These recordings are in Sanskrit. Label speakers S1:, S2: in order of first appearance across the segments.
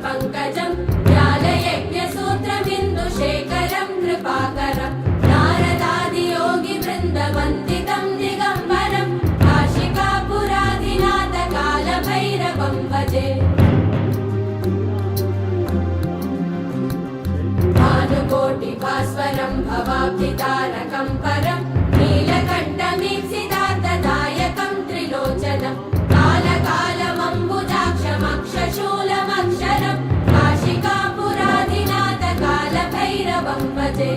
S1: पंकजं व्यालयज्ञसूत्रमिन्दुशेखरं कृपाकरं नारदादियोगिवृन्दवन्दितं दिगम्बरं काशिकापुराधिनाथकालभैरवं भजे। भानुकोटिभास्वरं भवाब्धितारकं परं नीलकण्ठमीप्सितार्थदायकं त्रिलोचनं कालकालमम्बुजाक्षमक्षशूलमक्षरं काशिकापुराधिनाथकालभैरवं भजे।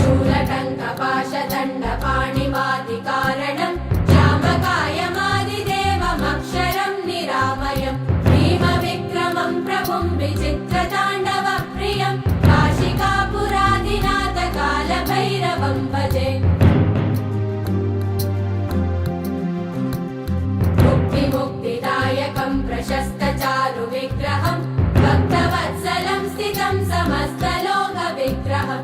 S1: शूलटङ्कपाशदण्डपाणिमादिकारणं श्यामकायमादिदेवमक्षरं निरामयं भीमविक्रमं प्रभुं विचित्रताण्डवप्रियं काशिकापुराधिनाथकालभैरवं भजे। मुक्तिमुक्तिदायकं प्रशस्तचारुविग्रहं भक्तवत्सलं स्थितं समस्तलोकविग्रहं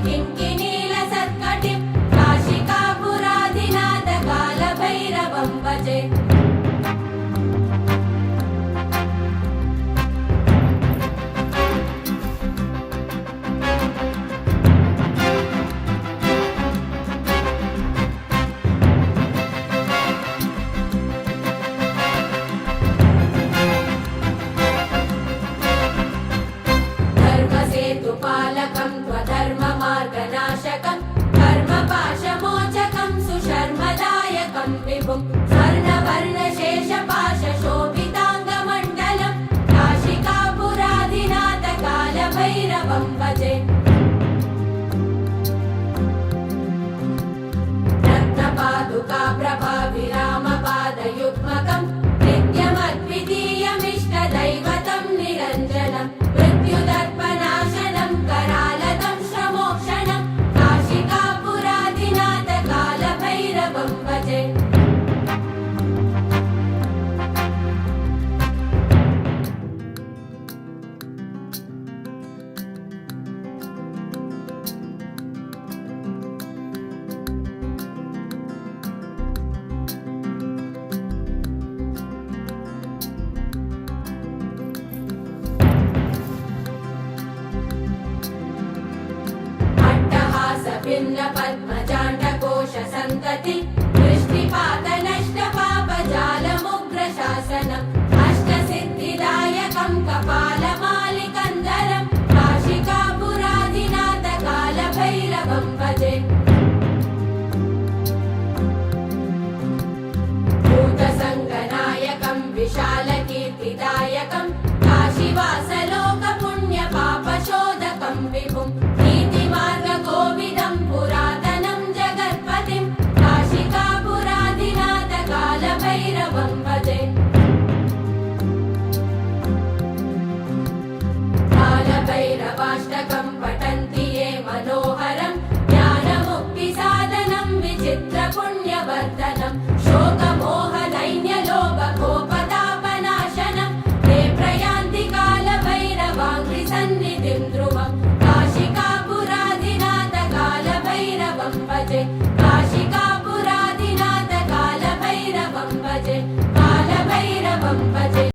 S1: किङ्किनीलसत्कटिं काशिकापुराधिनाथकालभैरवं भजे। धर्मसेतुपालकं त्वधर्ममार्गनाशकं कर्मपाशमोचकं सुशर्मदायकं विभुं स्वर्णवर्णशेषपाशशोभिताङ्गमण्डलं काशिकापुराधिनाथकालभैरवं भजे। रत्नपादुकाप्रभाविरामपादयुग्मकं नित्यमद्वितीयमिष्टदैवतं निरञ्जनं मृत्युदर्पनाशनं करालदं श्रमोक्षणं काशिकापुराधिनाथकालभैरवं भजे। भिन्न पद्मजाण्डकोश सन्तति दृष्टिपातनष्टपापजालमुग्रशासनम् अष्टसिद्धिदायकं कपालमालिकन्दरं काशिकापुराधिनाथकालभैरवं भजे। भूतसङ्गनायकं विशालकीर्तिदायकं काशीवासलोकपुण्यपापशोधकं विभुं नीतिमार्गकोविदं पुरातनं जगत्पतिं काशिकापुराधिनाथकालभैरवं भजे। कालभैरवाष्टकं पठन्ति ये मनोहरं ज्ञानमुक्तिसाधनं विचित्रपुण्यवर्धनं शोकमोहदैन्यलोभकोपतापनाशनं ते प्रयान्ति कालभैरवं भजे काशिका